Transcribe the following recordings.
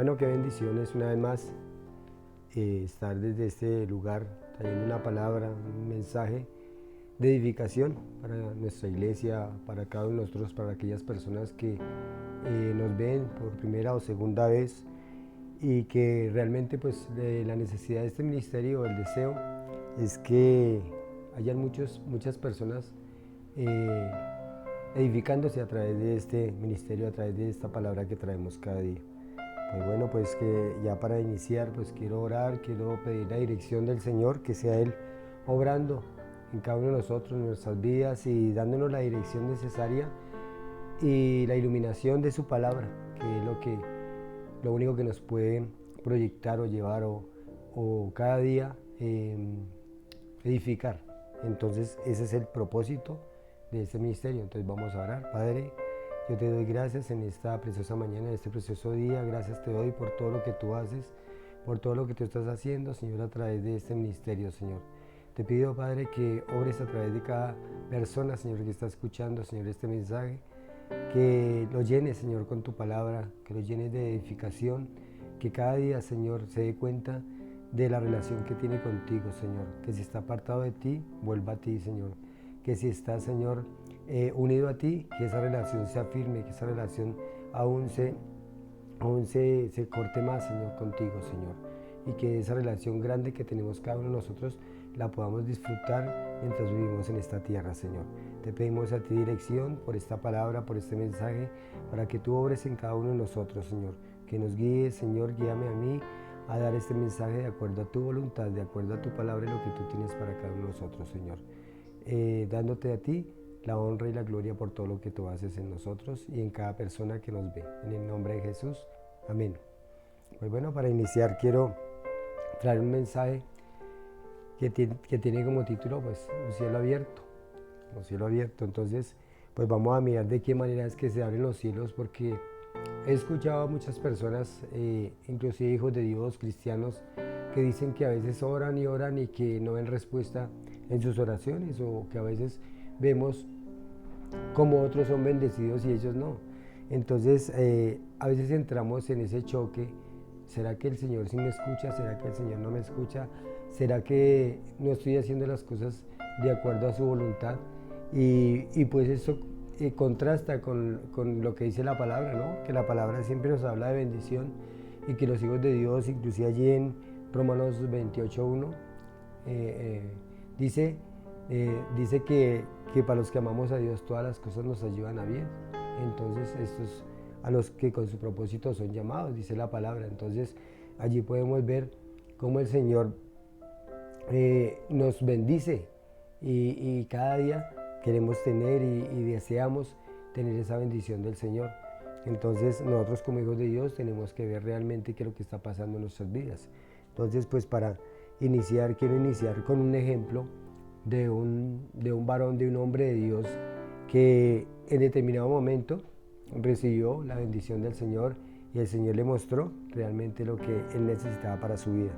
Bueno, qué bendiciones una vez más estar desde este lugar trayendo una palabra, un mensaje de edificación para nuestra iglesia, para cada uno de nosotros, para aquellas personas que nos ven por primera o segunda vez y que realmente pues la necesidad de este ministerio, el deseo es que hayan muchas personas edificándose a través de este ministerio, a través de esta palabra que traemos cada día. Pues bueno, pues que ya para iniciar, pues quiero orar, quiero pedir la dirección del Señor, que sea Él obrando en cada uno de nosotros, en nuestras vidas y dándonos la dirección necesaria y la iluminación de su palabra, que es lo único que nos puede proyectar o llevar o cada día edificar. Entonces ese es el propósito de este ministerio. Entonces vamos a orar. Padre, yo te doy gracias en esta preciosa mañana, en este precioso día. Gracias te doy por todo lo que tú haces, por todo lo que tú estás haciendo, Señor, a través de este ministerio, Señor. Te pido, Padre, que obres a través de cada persona, Señor, que está escuchando, Señor, este mensaje, que lo llenes, Señor, con tu palabra, que lo llenes de edificación, que cada día, Señor, se dé cuenta de la relación que tiene contigo, Señor, que si está apartado de ti, vuelva a ti, Señor, que si está, Señor, unido a ti, que esa relación sea firme, que esa relación aún se corte más, Señor, contigo, Señor, y que esa relación grande que tenemos cada uno de nosotros la podamos disfrutar mientras vivimos en esta tierra, Señor. Te pedimos a ti dirección por esta palabra, por este mensaje, para que tú obres en cada uno de nosotros, Señor, que nos guíes, Señor, guíame a mí a dar este mensaje de acuerdo a tu voluntad, de acuerdo a tu palabra y lo que tú tienes para cada uno de nosotros, Señor. Dándote a ti la honra y la gloria por todo lo que tú haces en nosotros y en cada persona que nos ve. En el nombre de Jesús, amén. Pues bueno, para iniciar quiero traer un mensaje que tiene como título pues un cielo abierto, un cielo abierto. Entonces pues vamos a mirar de qué manera es que se abren los cielos, porque he escuchado a muchas personas, inclusive hijos de Dios, cristianos, que dicen que a veces oran y que no ven respuesta en sus oraciones, o que a veces vemos como otros son bendecidos y ellos no. Entonces a veces entramos en ese choque. ¿Será que el Señor sí me escucha? ¿Será que el Señor no me escucha? ¿Será que no estoy haciendo las cosas de acuerdo a su voluntad? Y pues eso contrasta con lo que dice la palabra, ¿no? Que la palabra siempre nos habla de bendición y que los hijos de Dios, inclusive allí en Romanos 28:1, dice que para los que amamos a Dios todas las cosas nos ayudan a bien. Entonces estos a los que con su propósito son llamados, dice la palabra. Entonces allí podemos ver cómo el Señor nos bendice y cada día queremos tener y deseamos tener esa bendición del Señor. Entonces nosotros como hijos de Dios tenemos que ver realmente qué es lo que está pasando en nuestras vidas. Entonces pues para iniciar, quiero iniciar con un ejemplo de un varón, de un hombre de Dios que en determinado momento recibió la bendición del Señor y el Señor le mostró realmente lo que él necesitaba para su vida.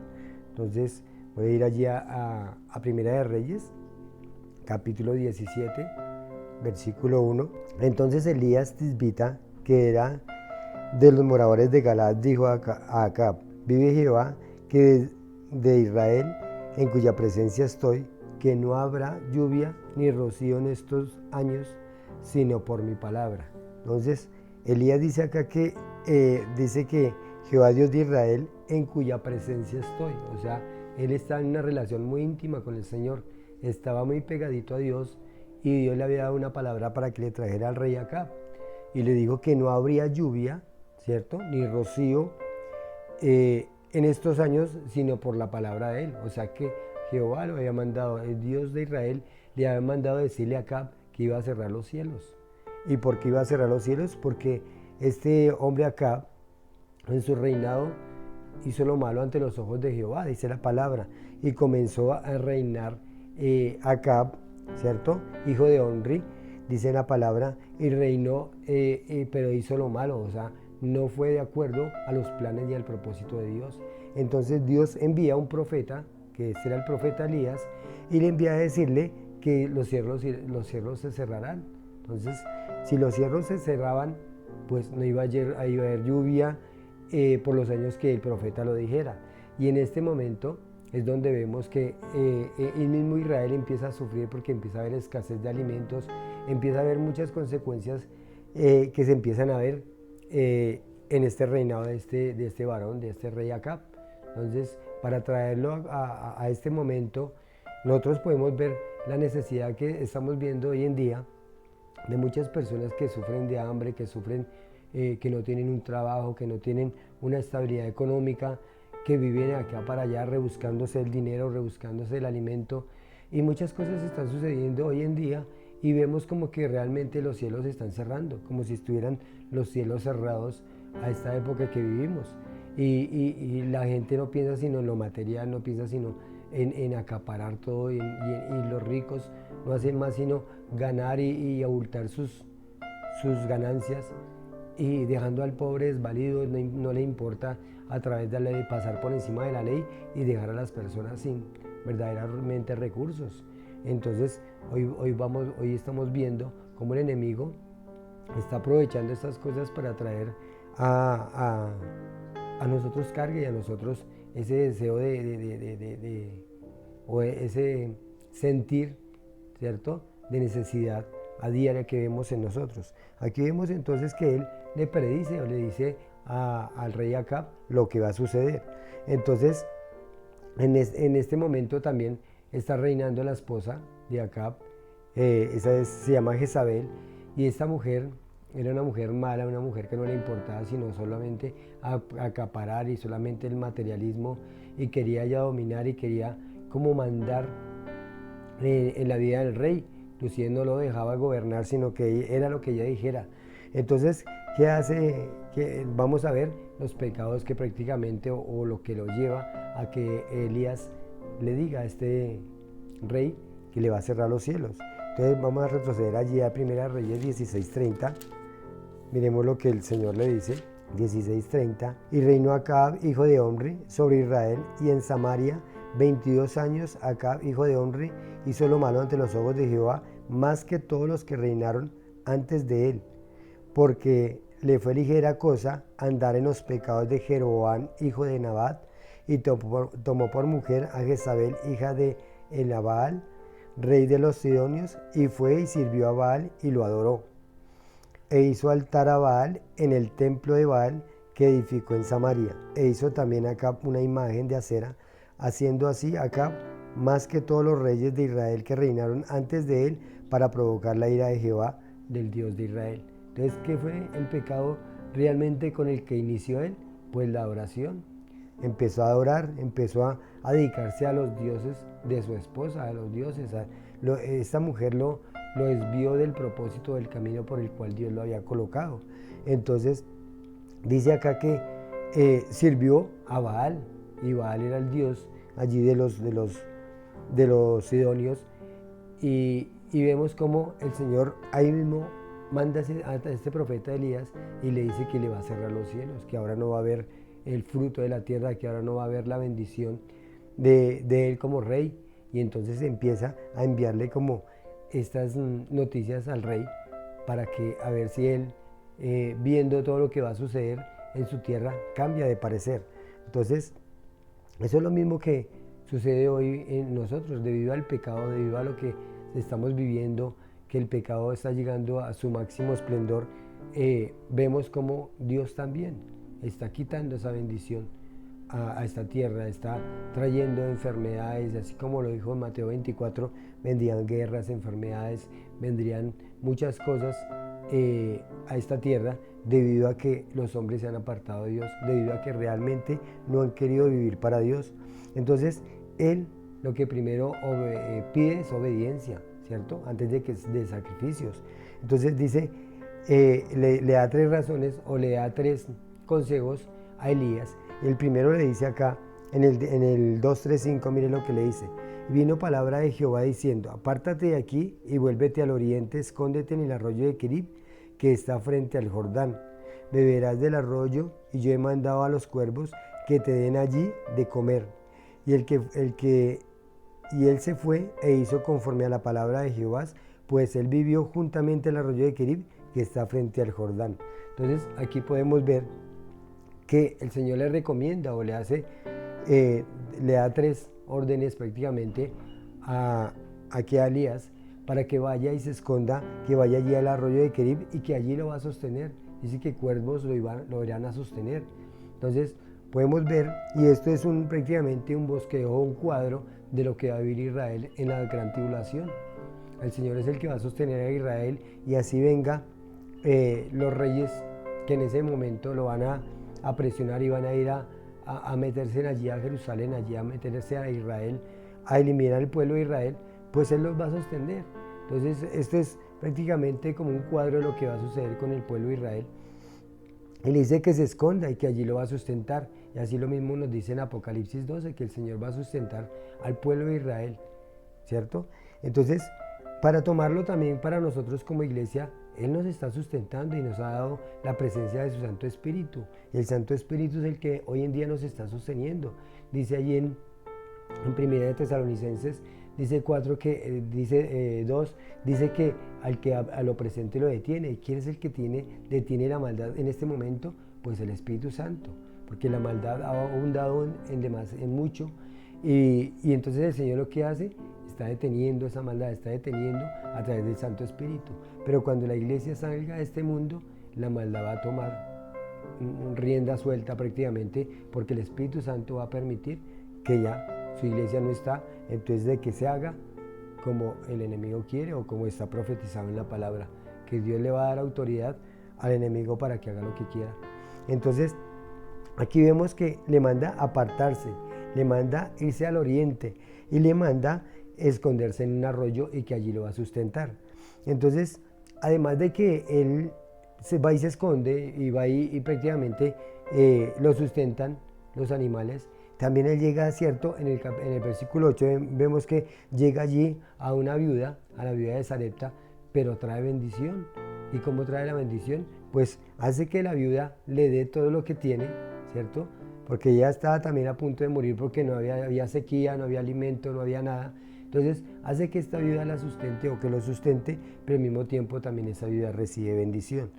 Entonces voy a ir allí a Primera de Reyes, capítulo 17, versículo 1. Entonces Elías Tisbita, que era de los moradores de Galaad, dijo a Acab: vive Jehová, que de Israel, en cuya presencia estoy, que no habrá lluvia ni rocío en estos años, sino por mi palabra. Entonces Elías dice acá que dice que Jehová Dios de Israel, en cuya presencia estoy. O sea, él está en una relación muy íntima con el Señor, estaba muy pegadito a Dios y Dios le había dado una palabra para que le trajera al rey Acab y le dijo que no habría lluvia, ¿cierto? Ni rocío en estos años, sino por la palabra de él. O sea que Jehová lo había mandado, el Dios de Israel le había mandado decirle a Acab que iba a cerrar los cielos. ¿Y por qué iba a cerrar los cielos? Porque este hombre Acab, en su reinado, hizo lo malo ante los ojos de Jehová, dice la palabra, y comenzó a reinar Acab, ¿cierto? Hijo de Omri, dice la palabra, y reinó, pero hizo lo malo, o sea, no fue de acuerdo a los planes y al propósito de Dios. Entonces Dios envía a un profeta, que era el profeta Elías, y le envía a decirle que los cielos se cerrarán. Entonces, si los cielos se cerraban, pues no iba a haber lluvia, por los años que el profeta lo dijera. Y en este momento es donde vemos que el mismo Israel empieza a sufrir porque empieza a haber escasez de alimentos, empieza a haber muchas consecuencias que se empiezan a ver en este reinado de este varón, de este rey Acab. Entonces, para traerlo a este momento, nosotros podemos ver la necesidad que estamos viendo hoy en día de muchas personas que sufren de hambre, que sufren, que no tienen un trabajo, que no tienen una estabilidad económica, que viven acá para allá rebuscándose el dinero, rebuscándose el alimento, y muchas cosas están sucediendo hoy en día y vemos como que realmente los cielos se están cerrando, como si estuvieran los cielos cerrados a esta época que vivimos. Y la gente no piensa sino en lo material, no piensa sino en acaparar todo, y los ricos no hacen más sino ganar y abultar sus ganancias, y dejando al pobre desvalido. No le importa a través de la ley pasar por encima de la ley y dejar a las personas sin verdaderamente recursos. Entonces hoy estamos viendo cómo el enemigo está aprovechando estas cosas para traer a nosotros carga, y a nosotros ese deseo o ese sentir, ¿cierto?, de necesidad a diaria que vemos en nosotros. Aquí vemos entonces que él le predice o le dice al rey Acab lo que va a suceder. Entonces, en este momento también está reinando la esposa de Acab, se llama Jezabel, y esta mujer era una mujer mala, una mujer que no le importaba sino solamente acaparar y solamente el materialismo, y quería ella dominar y quería como mandar en la vida del rey. Inclusive no lo dejaba gobernar, sino que era lo que ella dijera. Entonces, ¿qué hace? Vamos a ver los pecados que prácticamente, o lo que lo lleva a que Elías le diga a este rey que le va a cerrar los cielos. Entonces vamos a retroceder allí a 1 Reyes 16:30. Miremos lo que el Señor le dice, 16:30. Y reinó Acab, hijo de Omri, sobre Israel, y en Samaria 22 años. Acab, hijo de Omri, hizo lo malo ante los ojos de Jehová, más que todos los que reinaron antes de él, porque le fue ligera cosa andar en los pecados de Jeroboam, hijo de Nabat, y tomó por mujer a Jezabel, hija de Elabal, rey de los Sidonios, y fue y sirvió a Baal y lo adoró. E hizo altar a Baal en el templo de Baal que edificó en Samaria. E hizo también Acab una imagen de acera, haciendo así Acab más que todos los reyes de Israel que reinaron antes de él, para provocar la ira de Jehová, del Dios de Israel. Entonces, ¿qué fue el pecado realmente con el que inició él? Pues la adoración. Empezó a adorar, empezó a dedicarse a los dioses de su esposa, a los dioses. Esta mujer lo desvió del propósito, del camino por el cual Dios lo había colocado. Entonces, dice acá que sirvió a Baal, y Baal era el dios allí de los sidonios, y vemos cómo el Señor ahí mismo manda a este profeta Elías y le dice que le va a cerrar los cielos, que ahora no va a haber el fruto de la tierra, que ahora no va a haber la bendición de él como rey. Y entonces empieza a enviarle como estas noticias al rey, para que a ver si él, viendo todo lo que va a suceder en su tierra, cambia de parecer. Entonces, eso es lo mismo que sucede hoy en nosotros, debido al pecado, debido a lo que estamos viviendo, que el pecado está llegando a su máximo esplendor. Vemos como Dios también está quitando esa bendición a esta tierra, está trayendo enfermedades, así como lo dijo en Mateo 24, vendrían guerras, enfermedades, vendrían muchas cosas a esta tierra, debido a que los hombres se han apartado de Dios, debido a que realmente no han querido vivir para Dios. Entonces, Él lo que primero pide es obediencia, ¿cierto? Antes de sacrificios. Entonces dice, le da 3 razones, o le da 3 consejos a Elías. El primero le dice acá, en el 2:3-5, mire lo que le dice. Vino palabra de Jehová diciendo, apártate de aquí y vuélvete al oriente, escóndete en el arroyo de Querib, que está frente al Jordán. Beberás del arroyo, y yo he mandado a los cuervos que te den allí de comer. Y él se fue e hizo conforme a la palabra de Jehová, pues él vivió juntamente al arroyo de Querib, que está frente al Jordán. Entonces aquí podemos ver que el Señor le recomienda o le hace, le da 3 órdenes prácticamente aquí a Elías para que vaya y se esconda, que vaya allí al arroyo de Querib y que allí lo va a sostener. Dice que cuervos lo irán a sostener. Entonces podemos ver, y esto es prácticamente un bosquejo, un cuadro de lo que va a vivir Israel en la gran tribulación. El Señor es el que va a sostener a Israel y así venga los reyes que en ese momento lo van a presionar y van a ir a meterse allí a Jerusalén, allí a meterse a Israel, a eliminar el pueblo de Israel, pues Él los va a sostener. Entonces esto es prácticamente como un cuadro de lo que va a suceder con el pueblo de Israel. Él dice que se esconda y que allí lo va a sustentar. Y así lo mismo nos dice en Apocalipsis 12, que el Señor va a sustentar al pueblo de Israel, ¿cierto? Entonces, para tomarlo también para nosotros como iglesia, Él nos está sustentando y nos ha dado la presencia de su Santo Espíritu. Y el Santo Espíritu es el que hoy en día nos está sosteniendo. Dice allí en 1 de Tesalonicenses, dice 4 que dice 2, dice que al que a lo presente lo detiene. ¿Y quién es el que detiene la maldad en este momento? Pues el Espíritu Santo, porque la maldad ha abundado en mucho. Y entonces el Señor lo que hace, está deteniendo esa maldad, está deteniendo a través del Santo Espíritu. Pero cuando la iglesia salga de este mundo, la maldad va a tomar rienda suelta prácticamente, porque el Espíritu Santo va a permitir que ya su iglesia no está, entonces de que se haga como el enemigo quiere o como está profetizado en la palabra, que Dios le va a dar autoridad al enemigo para que haga lo que quiera. Entonces aquí vemos que le manda apartarse, le manda irse al oriente y le manda esconderse en un arroyo y que allí lo va a sustentar. Entonces, además de que él se va y se esconde y va y prácticamente lo sustentan los animales, también él llega, ¿cierto? En el versículo 8 vemos que llega allí a una viuda, a la viuda de Sarepta, pero trae bendición. ¿Y cómo trae la bendición? Pues hace que la viuda le dé todo lo que tiene, ¿cierto? Porque ella estaba también a punto de morir porque no había sequía, no había alimento, no había nada. Entonces hace que esta viuda la sustente o que lo sustente, pero al mismo tiempo también esa viuda recibe bendición.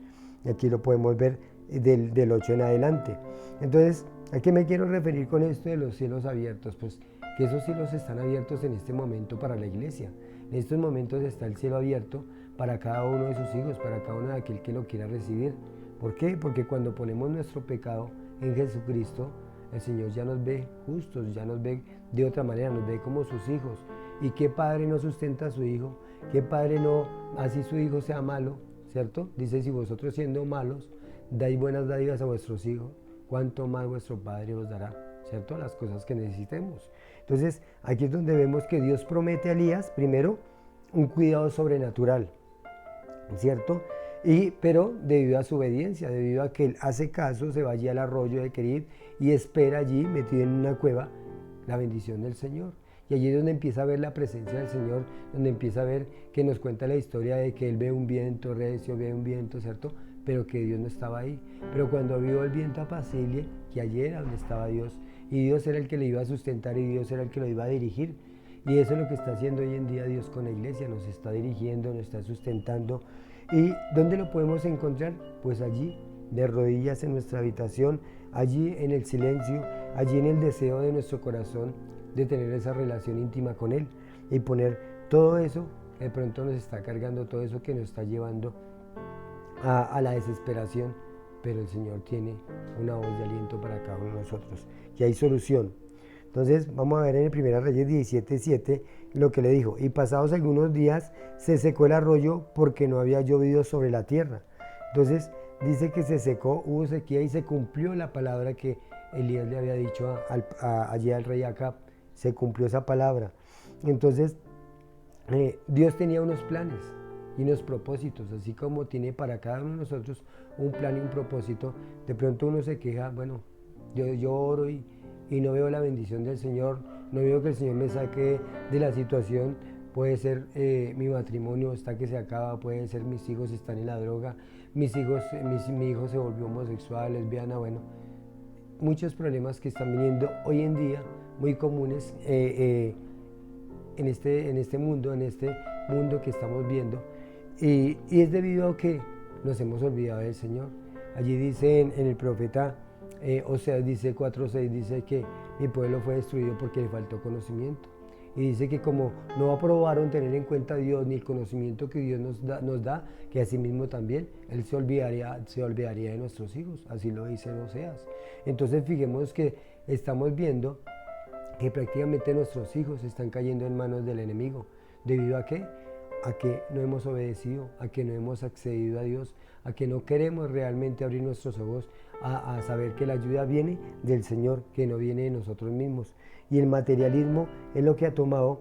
Y aquí lo podemos ver del 8 en adelante. Entonces, ¿a qué me quiero referir con esto de los cielos abiertos? Pues que esos cielos están abiertos en este momento para la iglesia. En estos momentos está el cielo abierto para cada uno de sus hijos, para cada uno de aquel que lo quiera recibir. ¿Por qué? Porque cuando ponemos nuestro pecado en Jesucristo, el Señor ya nos ve justos, ya nos ve de otra manera, nos ve como sus hijos. ¿Y qué padre no sustenta a su hijo? ¿Qué padre no, así su hijo sea malo, ¿cierto? Dice, si vosotros siendo malos, dais buenas dádivas a vuestros hijos, ¿cuánto más vuestro Padre os dará? ¿Cierto? Las cosas que necesitemos. Entonces, aquí es donde vemos que Dios promete a Elías, primero, un cuidado sobrenatural, ¿cierto? Pero debido a su obediencia, debido a que él hace caso, se va allí al arroyo de Querib y espera allí, metido en una cueva, la bendición del Señor. Y allí es donde empieza a ver la presencia del Señor, donde empieza a ver que nos cuenta la historia de que él ve un viento recio, ve un viento, ¿cierto? Pero que Dios no estaba ahí. Pero cuando vio el viento apacible, que allí era donde estaba Dios, y Dios era el que le iba a sustentar y Dios era el que lo iba a dirigir. Y eso es lo que está haciendo hoy en día Dios con la iglesia, nos está dirigiendo, nos está sustentando. ¿Y dónde lo podemos encontrar? Pues allí, de rodillas en nuestra habitación, allí en el silencio, allí en el deseo de nuestro corazón de tener esa relación íntima con Él y poner todo eso, de pronto nos está cargando todo eso que nos está llevando a la desesperación, pero el Señor tiene una voz de aliento para cada uno de nosotros, y hay solución. Entonces vamos a ver en el 1 Reyes 17:7 lo que le dijo, y pasados algunos días se secó el arroyo porque no había llovido sobre la tierra. Entonces dice que se secó, hubo sequía y se cumplió la palabra que Elías le había dicho allí al rey Acab, se cumplió esa palabra. Entonces Dios tenía unos planes y unos propósitos, así como tiene para cada uno de nosotros un plan y un propósito. De pronto uno se queja, bueno, yo oro y no veo la bendición del Señor, no veo que el Señor me saque de la situación, puede ser mi matrimonio está que se acaba, puede ser mis hijos están en la droga, mi hijo se volvió homosexual, lesbiana, bueno, muchos problemas que están viniendo hoy en día, muy comunes en este mundo que estamos viendo, y es debido a que nos hemos olvidado del Señor. Allí dice en el profeta Oseas dice 4:6, dice que mi pueblo fue destruido porque le faltó conocimiento. Y dice que como no aprobaron tener en cuenta a Dios ni el conocimiento que Dios nos da, que asimismo también Él se olvidaría de nuestros hijos. Así lo dice Oseas. Entonces fijemos que estamos viendo que prácticamente nuestros hijos están cayendo en manos del enemigo. ¿Debido a qué? A que no hemos obedecido, a que no hemos accedido a Dios, a que no queremos realmente abrir nuestros ojos a saber que la ayuda viene del Señor, que no viene de nosotros mismos. Y el materialismo es lo que ha tomado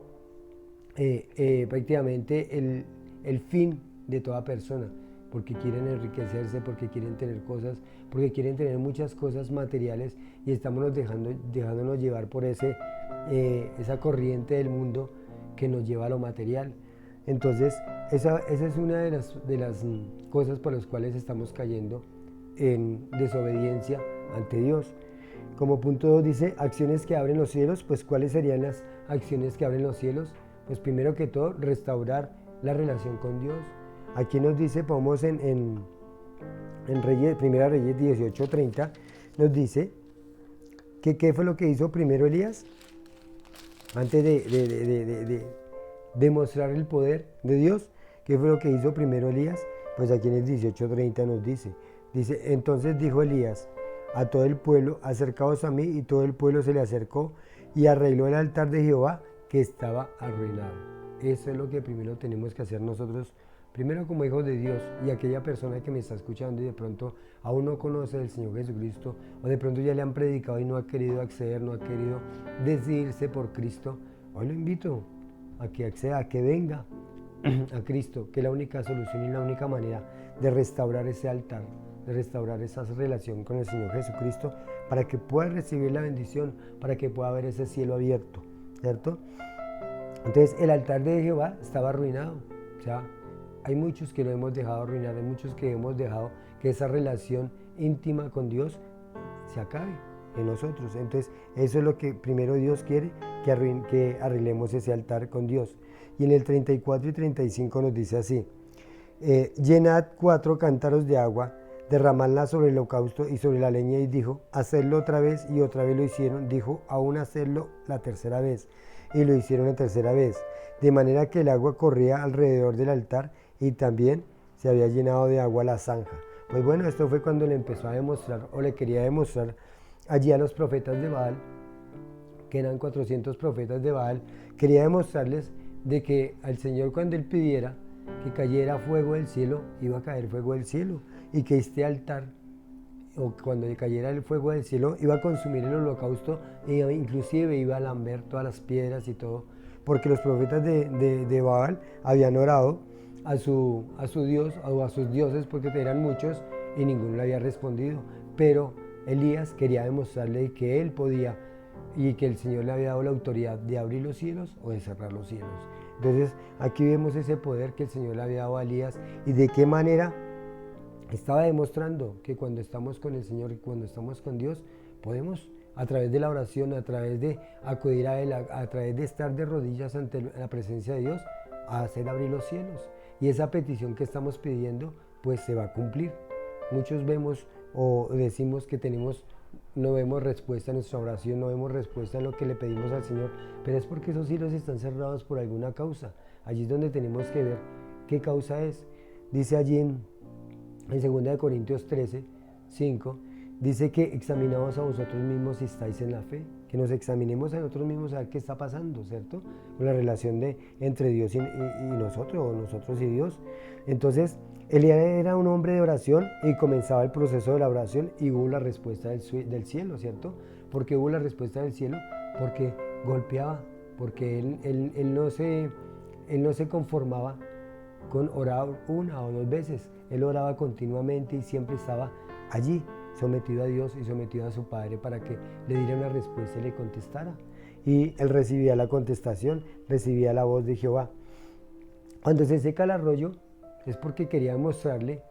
prácticamente el fin de toda persona, porque quieren enriquecerse, porque quieren tener cosas, porque quieren tener muchas cosas materiales y estamos dejándonos llevar por esa corriente del mundo que nos lleva a lo material. Entonces, esa es una de las cosas por las cuales estamos cayendo en desobediencia ante Dios. Como punto 2 dice, acciones que abren los cielos. Pues ¿cuáles serían las acciones que abren los cielos? Pues primero que todo, restaurar la relación con Dios. Aquí nos dice, vamos en Primera Reyes 18:30, nos dice que qué fue lo que hizo primero Elías antes de mostrar el poder de Dios. ¿Qué fue lo que hizo primero Elías? Pues aquí en el 18:30 nos dice, entonces dijo Elías a todo el pueblo, acercaos a mí, y todo el pueblo se le acercó y arregló el altar de Jehová que estaba arruinado. Eso es lo que primero tenemos que hacer nosotros, primero como hijos de Dios, y aquella persona que me está escuchando y de pronto aún no conoce al Señor Jesucristo, o de pronto ya le han predicado y no ha querido acceder, no ha querido decidirse por Cristo, hoy lo invito a que acceda, a que venga a Cristo, que es la única solución y la única manera de restaurar ese altar, de restaurar esa relación con el Señor Jesucristo, para que pueda recibir la bendición, para que pueda ver ese cielo abierto, ¿cierto? Entonces el altar de Jehová estaba arruinado. O sea, hay muchos que lo hemos dejado arruinar, hay muchos que hemos dejado que esa relación íntima con Dios se acabe en nosotros. Entonces eso es lo que primero Dios quiere, que arreglemos ese altar con Dios. Y en el 34 y 35 nos dice así, llenad 4 cántaros de agua, derramadla sobre el holocausto y sobre la leña, y dijo, hacedlo otra vez, y otra vez lo hicieron. Dijo, aún hacerlo la tercera vez, y lo hicieron la tercera vez, de manera que el agua corría alrededor del altar, y también se había llenado de agua la zanja. Pues bueno, esto fue cuando le empezó a demostrar, o le quería demostrar allí a los profetas de Baal, que eran 400 profetas de Baal, quería demostrarles de que al Señor, cuando Él pidiera que cayera fuego del cielo, iba a caer fuego del cielo, y que este altar, o cuando cayera el fuego del cielo, iba a consumir el holocausto, e inclusive iba a lamber todas las piedras y todo, porque los profetas de Baal habían orado a su Dios, o a sus dioses, porque eran muchos, y ninguno le había respondido. Pero Elías quería demostrarle que él podía, y que el Señor le había dado la autoridad de abrir los cielos o de cerrar los cielos. Entonces aquí vemos ese poder que el Señor le había dado a Elías, y de qué manera estaba demostrando que cuando estamos con el Señor y cuando estamos con Dios, podemos, a través de la oración, a través de acudir a Él, a través de estar de rodillas ante la presencia de Dios, a hacer abrir los cielos. Y esa petición que estamos pidiendo, pues se va a cumplir. Muchos vemos o decimos que no vemos respuesta en nuestra oración, no vemos respuesta en lo que le pedimos al Señor, pero es porque esos cielos están cerrados por alguna causa. Allí es donde tenemos que ver qué causa es. Dice allí en 2 Corintios 13:5, dice que examinaos a vosotros mismos si estáis en la fe, que nos examinemos a nosotros mismos a ver qué está pasando, ¿cierto? Con la relación entre Dios y nosotros, o nosotros y Dios. Entonces, Elías era un hombre de oración y comenzaba el proceso de la oración, y hubo la respuesta del cielo, ¿cierto? ¿Por qué hubo la respuesta del cielo? Porque golpeaba, porque él no se conformaba con orar una o dos veces. Él oraba continuamente y siempre estaba allí, sometido a Dios y sometido a su Padre, para que le diera una respuesta y le contestara. Y él recibía la contestación, recibía la voz de Jehová. Cuando se seca el arroyo, es porque quería mostrarle,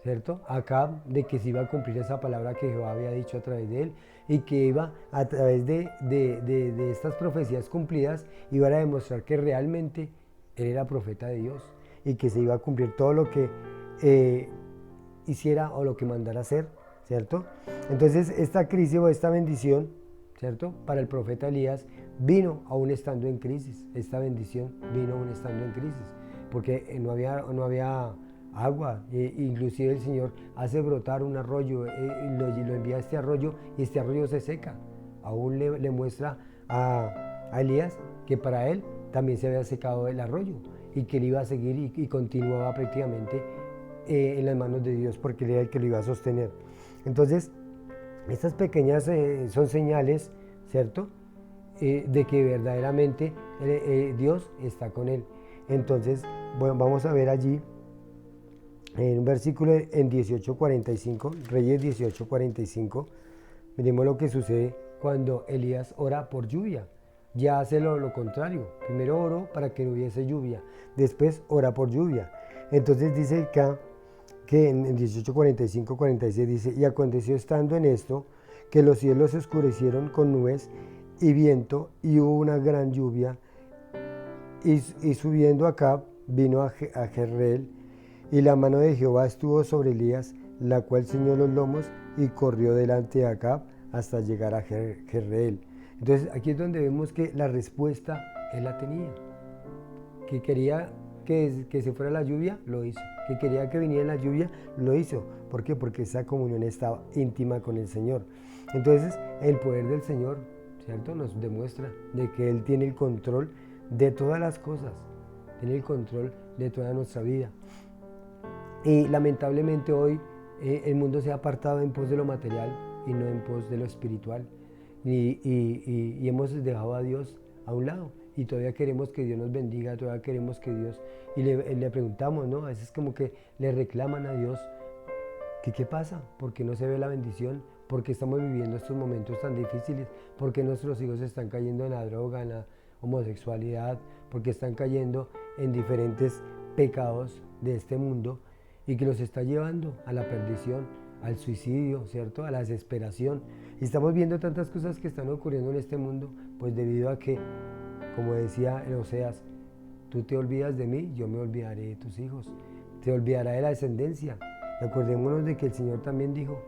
¿cierto?, a Acab, de que se iba a cumplir esa palabra que Jehová había dicho a través de él, y que iba a través de estas profecías cumplidas, iba a demostrar que realmente él era profeta de Dios, y que se iba a cumplir todo lo que hiciera o lo que mandara hacer, ¿cierto? Entonces esta crisis o esta bendición, ¿cierto? Para el profeta Elías vino aún estando en crisis, esta bendición vino aún estando en crisis, porque no había agua, inclusive el Señor hace brotar un arroyo, lo envía a este arroyo y este arroyo se seca. Aún le muestra a Elías que para él también se había secado el arroyo y que él iba a seguir y continuaba prácticamente en las manos de Dios porque él era el que lo iba a sostener. Entonces, estas pequeñas son señales, ¿cierto? De que verdaderamente Dios está con él. Entonces, bueno, vamos a ver allí en un versículo en 18:45, Reyes 18:45, miremos lo que sucede cuando Elías ora por lluvia. Ya hace lo contrario. Primero oró para que no hubiese lluvia, después ora por lluvia. Entonces dice acá que en 18:45-46 dice: y aconteció estando en esto, que los cielos se oscurecieron con nubes y viento, y hubo una gran lluvia, y subiendo Acab vino a Jezreel, y la mano de Jehová estuvo sobre Elías, la cual ciñó los lomos y corrió delante de Acab hasta llegar a Jezreel. Entonces aquí es donde vemos que la respuesta él la tenía, que quería que se fuera la lluvia, lo hizo, que quería que viniera la lluvia, lo hizo. ¿Por qué? Porque esa comunión estaba íntima con el Señor. Entonces el poder del Señor, ¿cierto?, nos demuestra de que Él tiene el control de todas las cosas, tiene el control de toda nuestra vida. Y lamentablemente hoy el mundo se ha apartado en pos de lo material y no en pos de lo espiritual. Y hemos dejado a Dios a un lado. Y todavía queremos que Dios nos bendiga, todavía queremos que Dios... Y le preguntamos, ¿no? A veces como que le reclaman a Dios que qué pasa, por qué no se ve la bendición, por qué estamos viviendo estos momentos tan difíciles, por qué nuestros hijos están cayendo en la droga, en la homosexualidad, por qué están cayendo en diferentes pecados de este mundo y que los está llevando a la perdición, al suicidio, ¿cierto?, a la desesperación. Y estamos viendo tantas cosas que están ocurriendo en este mundo, pues debido a que, como decía en Oseas, tú te olvidas de mí, yo me olvidaré de tus hijos, te olvidará de la descendencia. Y acordémonos de que el Señor también dijo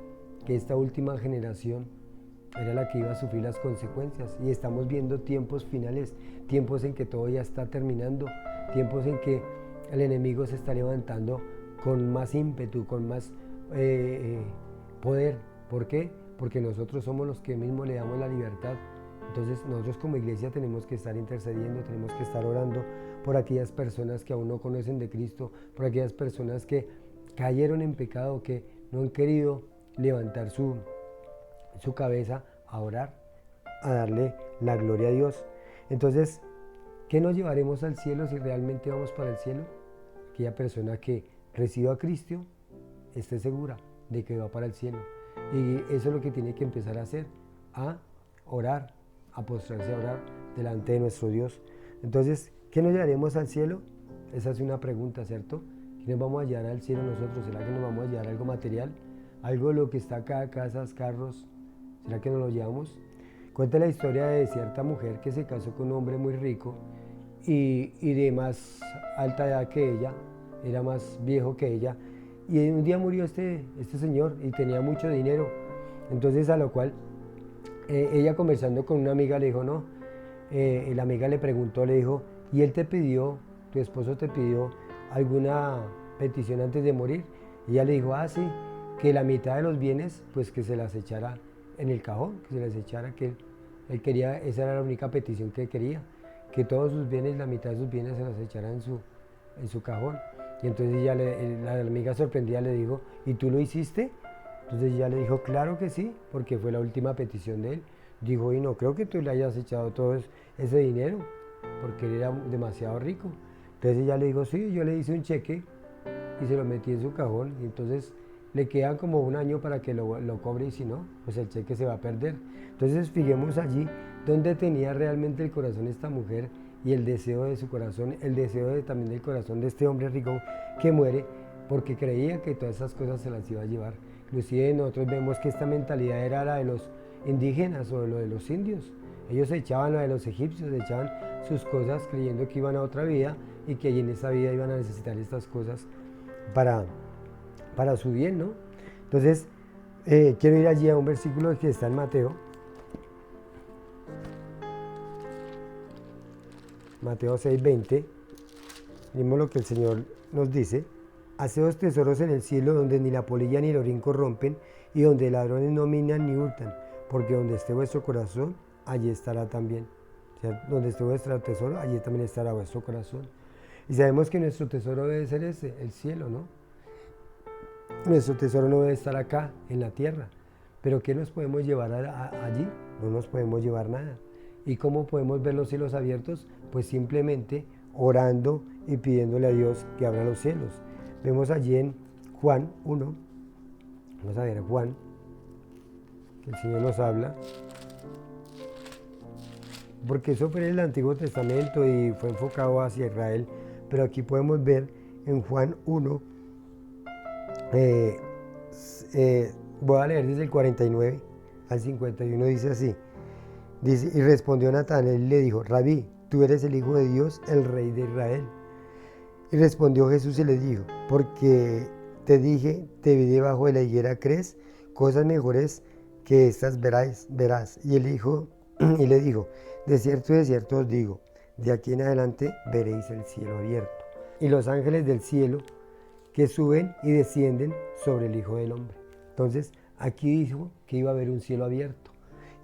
que esta última generación era la que iba a sufrir las consecuencias, y estamos viendo tiempos finales, tiempos en que todo ya está terminando, tiempos en que el enemigo se está levantando con más ímpetu, con más poder. ¿Por qué? Porque nosotros somos los que mismos le damos la libertad. Entonces nosotros como iglesia tenemos que estar intercediendo, tenemos que estar orando por aquellas personas que aún no conocen de Cristo, por aquellas personas que cayeron en pecado, que no han querido levantar su cabeza a orar, a darle la gloria a Dios. Entonces, ¿qué nos llevaremos al cielo si realmente vamos para el cielo? Aquella persona que reciba a Cristo esté segura de que va para el cielo. Y eso es lo que tiene que empezar a hacer, a orar, a postrarse a orar delante de nuestro Dios. Entonces, ¿qué nos llevaremos al cielo? Esa es una pregunta, ¿cierto? ¿Qué nos vamos a llevar al cielo nosotros? ¿Será que nos vamos a llevar algo material? ¿Algo de lo que está acá, casas, carros? ¿Será que nos lo llevamos? Cuenta la historia de cierta mujer que se casó con un hombre muy rico y de más alta edad que ella, era más viejo que ella, y un día murió este señor y tenía mucho dinero. Entonces, a lo cual ella, conversando con una amiga, le dijo, no, la amiga le preguntó, le dijo, ¿y él te pidió, tu esposo te pidió alguna petición antes de morir? Y ella le dijo, sí, que la mitad de los bienes, pues que se las echara en el cajón, que se las echara, que él quería, esa era la única petición que quería, que todos sus bienes, la mitad de sus bienes se las echara en su cajón. Y entonces ella, la amiga sorprendida le dijo, ¿y tú lo hiciste? Entonces ella le dijo, claro que sí, porque fue la última petición de él. Dijo, y no creo que tú le hayas echado todo ese dinero, porque él era demasiado rico. Entonces ella le dijo, sí, yo le hice un cheque y se lo metí en su cajón, y entonces le queda como un año para que lo cobre, y si no, pues el cheque se va a perder. Entonces fijemos allí donde tenía realmente el corazón esta mujer y el deseo de su corazón, el deseo también del corazón de este hombre rico que muere, porque creía que todas esas cosas se las iba a llevar. Inclusive nosotros vemos que esta mentalidad era la de los indígenas o lo de los indios. Ellos echaban lo de los egipcios, echaban sus cosas creyendo que iban a otra vida y que allí en esa vida iban a necesitar estas cosas para su bien, ¿no? Entonces, quiero ir allí a un versículo que está en Mateo. Mateo 6:20. Vimos lo que el Señor nos dice. Haceos tesoros en el cielo, donde ni la polilla ni el orín corrompen, y donde ladrones no minan ni hurtan, porque donde esté vuestro corazón, allí estará también. O sea, donde esté vuestro tesoro, allí también estará vuestro corazón. Y sabemos que nuestro tesoro debe ser ese, el cielo, ¿no? Nuestro tesoro no debe estar acá, en la tierra. Pero ¿qué nos podemos llevar allí? No nos podemos llevar nada. ¿Y cómo podemos ver los cielos abiertos? Pues simplemente orando y pidiéndole a Dios que abra los cielos. Vemos allí en Juan 1, vamos a ver Juan, que el Señor nos habla, porque eso fue en el Antiguo Testamento y fue enfocado hacia Israel, pero aquí podemos ver en Juan 1, voy a leer desde el 49 al 51, dice así, dice, y respondió Natanael y le dijo, Rabí, tú eres el Hijo de Dios, el Rey de Israel. Y respondió Jesús y le dijo, porque te dije, te vi debajo de la higuera, ¿crees? Cosas mejores que estas verás. Y le dijo, de cierto os digo, de aquí en adelante veréis el cielo abierto, y los ángeles del cielo que suben y descienden sobre el Hijo del Hombre. Entonces, aquí dijo que iba a haber un cielo abierto,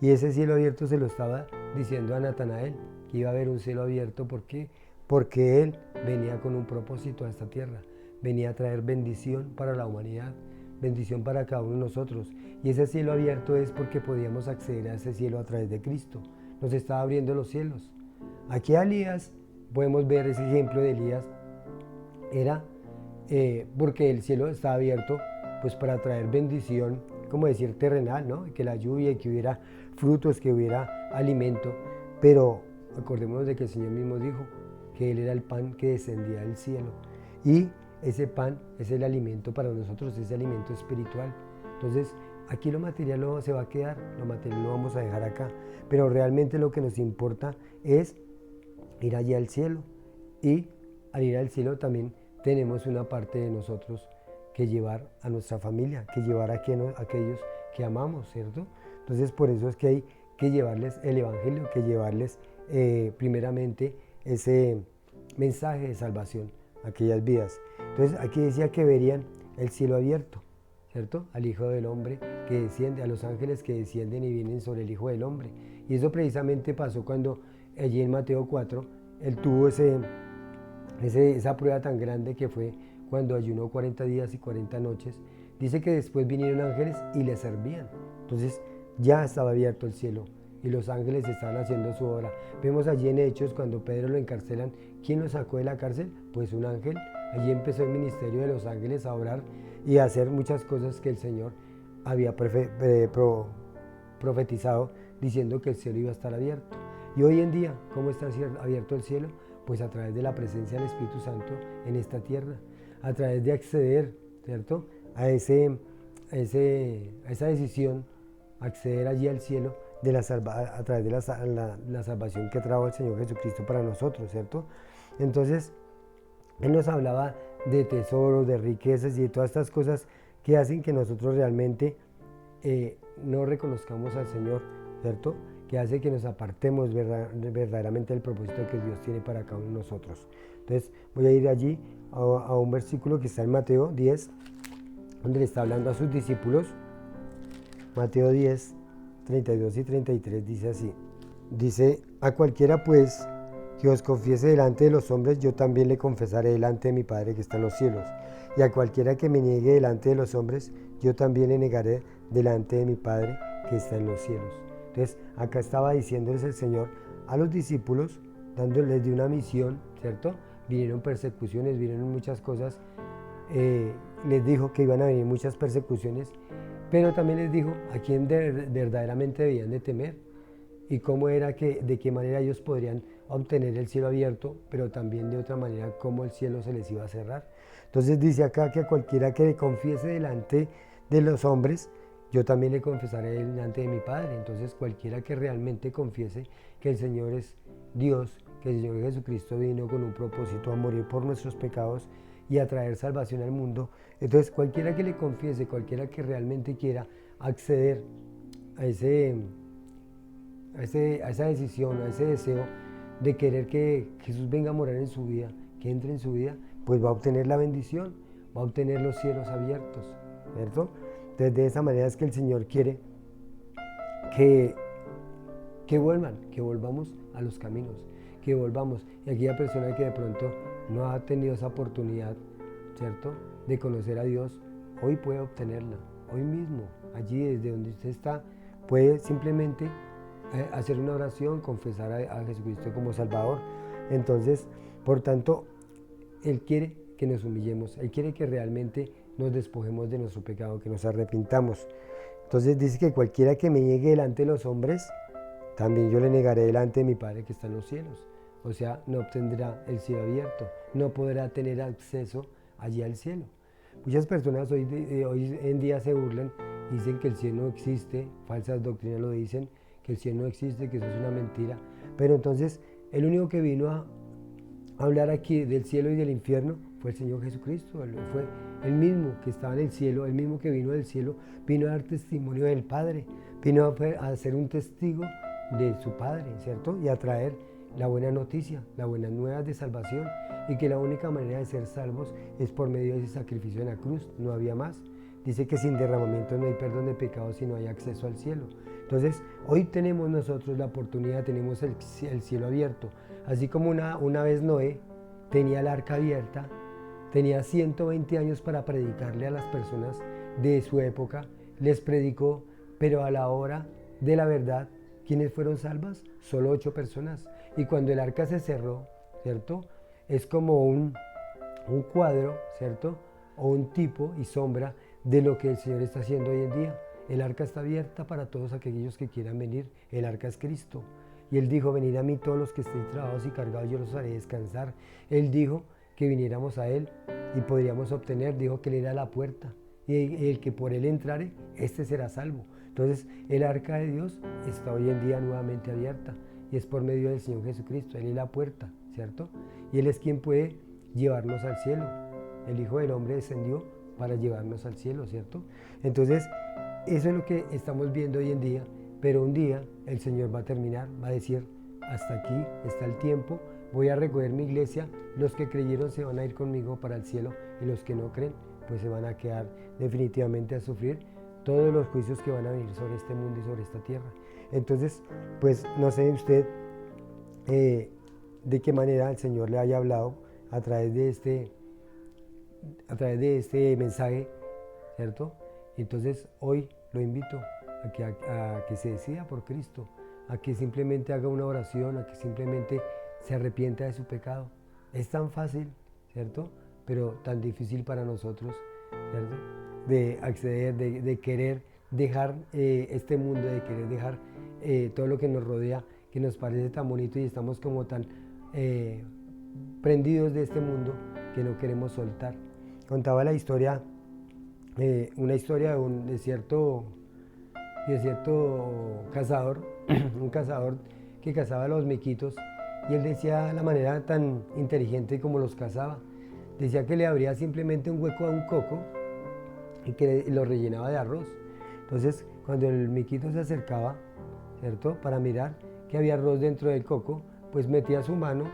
y ese cielo abierto se lo estaba diciendo a Natanael, que iba a haber un cielo abierto, ¿por qué? Porque Él venía con un propósito a esta tierra, venía a traer bendición para la humanidad, bendición para cada uno de nosotros. Y ese cielo abierto es porque podíamos acceder a ese cielo a través de Cristo. Nos estaba abriendo los cielos. Aquí a Elías, podemos ver ese ejemplo de Elías, era porque el cielo estaba abierto pues para traer bendición, como decir terrenal, ¿no? Que la lluvia, que hubiera frutos, que hubiera alimento, pero acordémonos de que el Señor mismo dijo que Él era el pan que descendía del cielo. Y ese pan es el alimento para nosotros, ese alimento espiritual. Entonces, aquí lo material no se va a quedar, lo material lo vamos a dejar acá. Pero realmente lo que nos importa es ir allí al cielo. Y al ir al cielo también tenemos una parte de nosotros que llevar a nuestra familia, que llevar a aquellos que amamos, ¿cierto? Entonces, por eso es que hay que llevarles el Evangelio, que llevarles primeramente ese mensaje de salvación a aquellas vidas. Entonces aquí decía que verían el cielo abierto, ¿cierto? Al Hijo del Hombre que desciende, a los ángeles que descienden y vienen sobre el Hijo del Hombre. Y eso precisamente pasó cuando allí en Mateo 4, Él tuvo esa prueba tan grande que fue cuando ayunó 40 días y 40 noches. Dice que después vinieron ángeles y le servían. Entonces ya estaba abierto el cielo y los ángeles estaban haciendo su obra. Vemos allí en Hechos, cuando Pedro lo encarcelan, ¿quién lo sacó de la cárcel? Pues un ángel. Allí empezó el ministerio de los ángeles a obrar y a hacer muchas cosas que el Señor había profetizado, diciendo que el cielo iba a estar abierto. Y hoy en día, ¿cómo está abierto el cielo? Pues a través de la presencia del Espíritu Santo en esta tierra, a través de acceder, ¿cierto?, a esa decisión, acceder allí al cielo, a través de la salvación que trajo el Señor Jesucristo para nosotros, ¿cierto? Entonces, Él nos hablaba de tesoros, de riquezas y de todas estas cosas que hacen que nosotros realmente no reconozcamos al Señor, ¿cierto? Que hace que nos apartemos verdaderamente del propósito que Dios tiene para cada uno de nosotros. Entonces, voy a ir allí a un versículo que está en Mateo 10, donde le está hablando a sus discípulos. Mateo 10, 32 y 33 dice así. Dice, a cualquiera pues que os confiese delante de los hombres, yo también le confesaré delante de mi Padre que está en los cielos. Y a cualquiera que me niegue delante de los hombres, yo también le negaré delante de mi Padre que está en los cielos. Entonces, acá estaba diciéndoles el Señor a los discípulos, dándoles de una misión, ¿cierto? Vinieron persecuciones, vinieron muchas cosas. Les dijo que iban a venir muchas persecuciones, pero también les dijo a quién verdaderamente debían de temer y cómo era de qué manera ellos podrían obtener el cielo abierto, pero también de otra manera cómo el cielo se les iba a cerrar. Entonces dice acá que a cualquiera que le confiese delante de los hombres, yo también le confesaré delante de mi Padre. Entonces cualquiera que realmente confiese que el Señor es Dios, que el Señor Jesucristo vino con un propósito a morir por nuestros pecados y a traer salvación al mundo. Entonces cualquiera que le confiese, cualquiera que realmente quiera acceder a esa decisión, a ese deseo de querer que Jesús venga a morar en su vida, que entre en su vida, pues va a obtener la bendición, va a obtener los cielos abiertos, ¿cierto? Entonces de esa manera es que el Señor quiere que volvamos a los caminos, que volvamos. Y aquella persona que de pronto no ha tenido esa oportunidad, ¿cierto?, de conocer a Dios, hoy puede obtenerla, hoy mismo, allí desde donde usted está, puede simplemente hacer una oración, confesar a Jesucristo como Salvador. Entonces, por tanto, Él quiere que nos humillemos, Él quiere que realmente nos despojemos de nuestro pecado, que nos arrepintamos. Entonces dice que cualquiera que me niegue delante de los hombres, también yo le negaré delante de mi Padre que está en los cielos. O sea, no obtendrá el cielo abierto, no podrá tener acceso allí al cielo. Muchas personas hoy en día se burlan, dicen que el cielo no existe, falsas doctrinas lo dicen, que el cielo no existe, que eso es una mentira. Pero entonces, el único que vino a hablar aquí del cielo y del infierno fue el Señor Jesucristo. Fue el mismo que estaba en el cielo, el mismo que vino del cielo, vino a dar testimonio del Padre, vino a ser un testigo de su Padre, ¿cierto? Y a traer la buena noticia, las buenas nuevas de salvación, y que la única manera de ser salvos es por medio de ese sacrificio en la cruz, no había más. Dice que sin derramamiento no hay perdón de pecados y no hay acceso al cielo. Entonces, hoy tenemos nosotros la oportunidad, tenemos el cielo abierto. Así como una vez Noé tenía el arca abierta, tenía 120 años para predicarle a las personas de su época, les predicó, pero a la hora de la verdad, ¿quiénes fueron salvas? Solo 8 personas. Y cuando el arca se cerró, ¿cierto?, es como un cuadro, ¿cierto?, o un tipo y sombra de lo que el Señor está haciendo hoy en día. El arca está abierta para todos aquellos que quieran venir. El arca es Cristo. Y Él dijo, venid a mí todos los que estéis trabajados y cargados, yo los haré descansar. Él dijo que viniéramos a Él y podríamos obtener, dijo que Él era la puerta. Y el que por Él entrare, este será salvo. Entonces, el arca de Dios está hoy en día nuevamente abierta. Y es por medio del Señor Jesucristo. Él es la puerta, ¿cierto? Y Él es quien puede llevarnos al cielo. El Hijo del Hombre descendió para llevarnos al cielo, ¿cierto? Entonces, eso es lo que estamos viendo hoy en día, pero un día el Señor va a terminar, va a decir, hasta aquí está el tiempo, voy a recoger mi iglesia, los que creyeron se van a ir conmigo para el cielo y los que no creen, pues se van a quedar definitivamente a sufrir todos los juicios que van a venir sobre este mundo y sobre esta tierra. Entonces, pues no sé usted de qué manera el Señor le haya hablado a través de este mensaje, ¿cierto? Entonces hoy lo invito a que se decida por Cristo, a que simplemente haga una oración, a que simplemente se arrepienta de su pecado. Es tan fácil, ¿cierto?, pero tan difícil para nosotros, ¿cierto?, de acceder, de querer dejar este mundo, de querer dejar todo lo que nos rodea, que nos parece tan bonito y estamos como tan prendidos de este mundo que no queremos soltar. Contaba la historia, una historia de cierto cazador, un cazador que cazaba a los miquitos, y él decía la manera tan inteligente como los cazaba. Decía que le abría simplemente un hueco a un coco y que lo rellenaba de arroz. Entonces, cuando el miquito se acercaba, ¿cierto?, para mirar que había arroz dentro del coco, pues metía su mano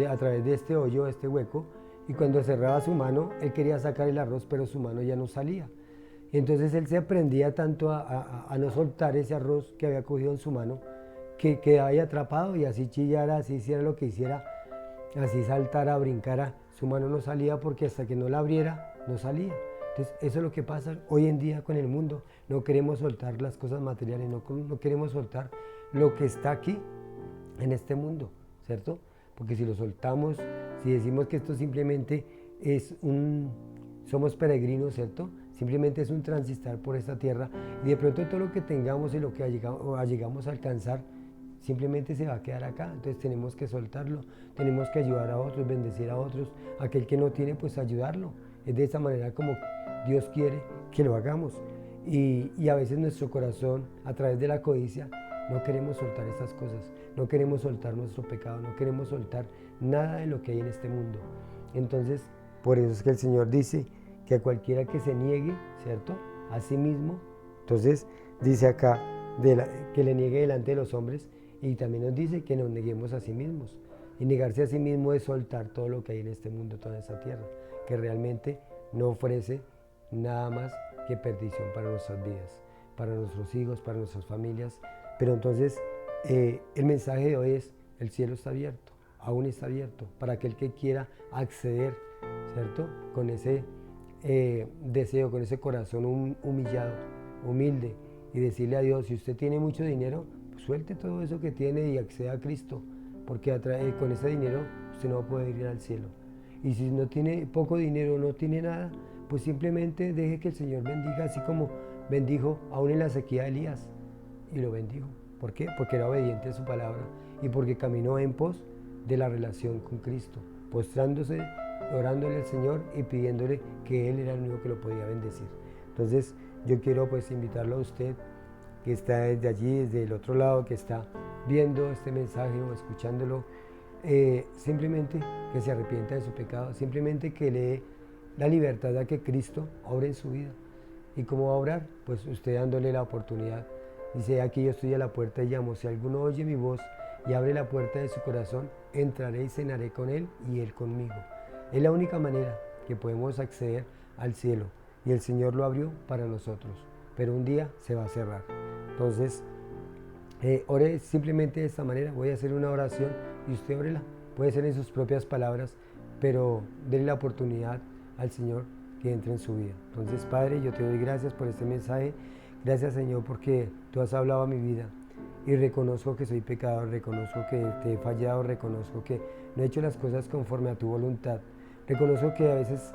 a través de este hoyo, este hueco, y cuando cerraba su mano, él quería sacar el arroz, pero su mano ya no salía. Y entonces él se aprendía tanto a no soltar ese arroz que había cogido en su mano, que quedaba ahí atrapado, y así chillara, así hiciera lo que hiciera, así saltara, brincara, su mano no salía porque hasta que no la abriera, no salía. Entonces eso es lo que pasa hoy en día con el mundo. No queremos soltar las cosas materiales, no queremos soltar lo que está aquí en este mundo, ¿cierto? Porque si lo soltamos, si decimos que esto simplemente somos peregrinos, ¿cierto?, simplemente es un transitar por esta tierra, y de pronto todo lo que tengamos y lo que llegamos a alcanzar, simplemente se va a quedar acá. Entonces tenemos que soltarlo, tenemos que ayudar a otros, bendecir a otros, aquel que no tiene, pues ayudarlo. Es de esa manera como Dios quiere que lo hagamos. Y a veces nuestro corazón, a través de la codicia, no queremos soltar estas cosas, no queremos soltar nuestro pecado, no queremos soltar nada de lo que hay en este mundo. Entonces, por eso es que el Señor dice que a cualquiera que se niegue, ¿cierto?, a sí mismo, Entonces dice acá que le niegue delante de los hombres, y también nos dice que nos neguemos a sí mismos. Y negarse a sí mismo es soltar todo lo que hay en este mundo, toda esta tierra, que realmente no ofrece nada más que perdición para nuestras vidas, para nuestros hijos, para nuestras familias. Pero entonces el mensaje de hoy es: el cielo está abierto, aún está abierto, para aquel que quiera acceder, ¿cierto? Con ese deseo, con ese corazón humillado, humilde, y decirle a Dios: si usted tiene mucho dinero, pues suelte todo eso que tiene y acceda a Cristo, porque con ese dinero usted no va a poder ir al cielo. Y si no tiene poco dinero, no tiene nada, pues simplemente deje que el Señor bendiga, así como bendijo aún en la sequía de Elías, y lo bendijo. ¿Por qué? Porque era obediente a su palabra y porque caminó en pos de la relación con Cristo, postrándose, orándole al Señor y pidiéndole que Él era el único que lo podía bendecir. Entonces yo quiero pues invitarlo a usted, que está desde allí, desde el otro lado, que está viendo este mensaje o escuchándolo, simplemente que se arrepienta de su pecado, simplemente que le dé la libertad a que Cristo obre en su vida. ¿Y cómo va a obrar? Pues usted dándole la oportunidad. Dice: aquí yo estoy a la puerta y llamo, si alguno oye mi voz y abre la puerta de su corazón, entraré y cenaré con él y él conmigo. Es la única manera que podemos acceder al cielo, y el Señor lo abrió para nosotros, pero un día se va a cerrar. Entonces, ore simplemente de esta manera. Voy a hacer una oración y usted órela. Puede ser en sus propias palabras, pero déle la oportunidad al Señor que entre en su vida. Entonces, Padre, yo te doy gracias por este mensaje. Gracias, Señor, porque tú has hablado a mi vida, y reconozco que soy pecador, reconozco que te he fallado, reconozco que no he hecho las cosas conforme a tu voluntad. Reconozco que a veces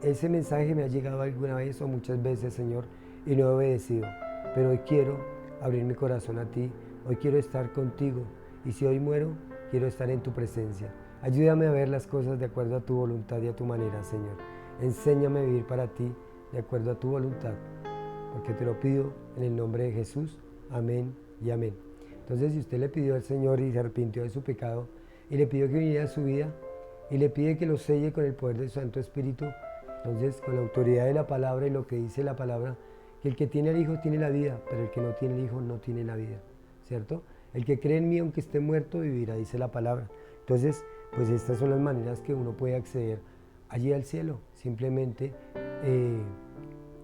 ese mensaje me ha llegado alguna vez o muchas veces, Señor, y no he obedecido. Pero hoy quiero abrir mi corazón a ti, hoy quiero estar contigo, y si hoy muero, quiero estar en tu presencia. Ayúdame a ver las cosas de acuerdo a tu voluntad y a tu manera, Señor. Enséñame a vivir para ti de acuerdo a tu voluntad, porque te lo pido en el nombre de Jesús. Amén y amén. Entonces, si usted le pidió al Señor y se arrepintió de su pecado, y le pidió que viniera a su vida, y le pide que lo selle con el poder del Santo Espíritu, entonces, con la autoridad de la palabra y lo que dice la palabra, que el que tiene al Hijo tiene la vida, pero el que no tiene el Hijo no tiene la vida, ¿cierto? El que cree en mí, aunque esté muerto, vivirá, dice la palabra. Entonces, pues estas son las maneras que uno puede acceder allí al cielo, simplemente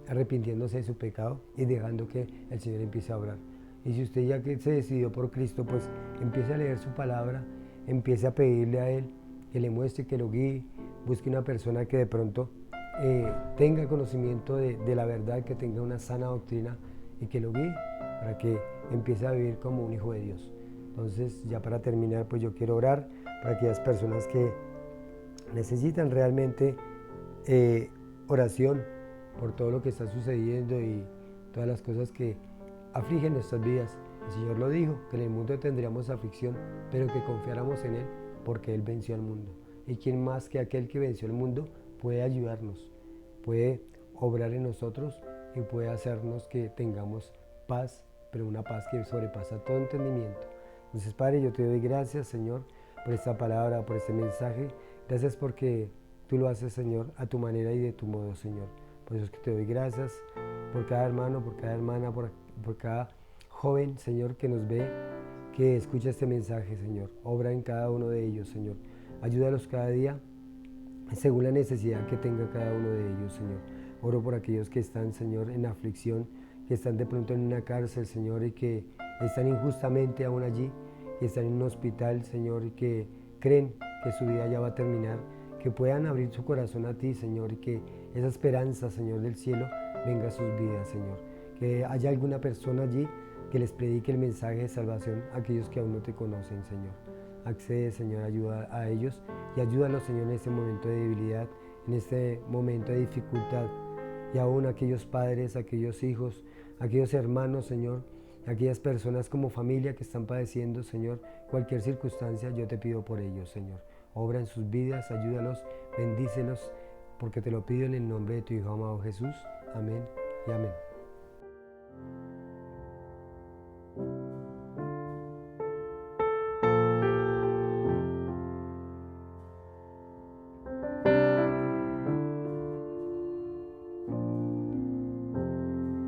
arrepintiéndose de su pecado y dejando que el Señor empiece a obrar. Y si usted ya que se decidió por Cristo, pues empiece a leer su palabra, empiece a pedirle a Él que le muestre, que lo guíe, busque una persona que de pronto tenga conocimiento de la verdad, que tenga una sana doctrina, y que lo guíe para que empiece a vivir como un hijo de Dios. Entonces, ya para terminar, pues yo quiero orar para aquellas personas que necesitan realmente oración por todo lo que está sucediendo y todas las cosas que afligen nuestras vidas. El Señor lo dijo, que en el mundo tendríamos aflicción, pero que confiáramos en Él, porque Él venció al mundo. Y quién más que aquel que venció el mundo puede ayudarnos, puede obrar en nosotros y puede hacernos que tengamos paz, pero una paz que sobrepasa todo entendimiento. Entonces, Padre, yo te doy gracias, Señor, por esta palabra, por este mensaje. Gracias porque tú lo haces, Señor, a tu manera y de tu modo, Señor. Por eso es que te doy gracias por cada hermano, por cada hermana, por cada joven, Señor, que nos ve, que escucha este mensaje, Señor. Obra en cada uno de ellos, Señor. Ayúdalos cada día según la necesidad que tenga cada uno de ellos, Señor. Oro por aquellos que están, Señor, en aflicción, que están de pronto en una cárcel, Señor, y que están injustamente aún allí, que están en un hospital, Señor, y que creen que su vida ya va a terminar, que puedan abrir su corazón a ti, Señor, y que esa esperanza, Señor, del cielo venga a sus vidas, Señor. Que haya alguna persona allí que les predique el mensaje de salvación a aquellos que aún no te conocen, Señor. Accede, Señor, ayuda a ellos y ayúdalos, Señor, en este momento de debilidad, en este momento de dificultad. Y aún aquellos padres, aquellos hijos, aquellos hermanos, Señor, aquellas personas como familia que están padeciendo, Señor, cualquier circunstancia, yo te pido por ellos, Señor. Obra en sus vidas, ayúdalos, bendícelos, porque te lo pido en el nombre de tu Hijo amado Jesús. Amén y amén.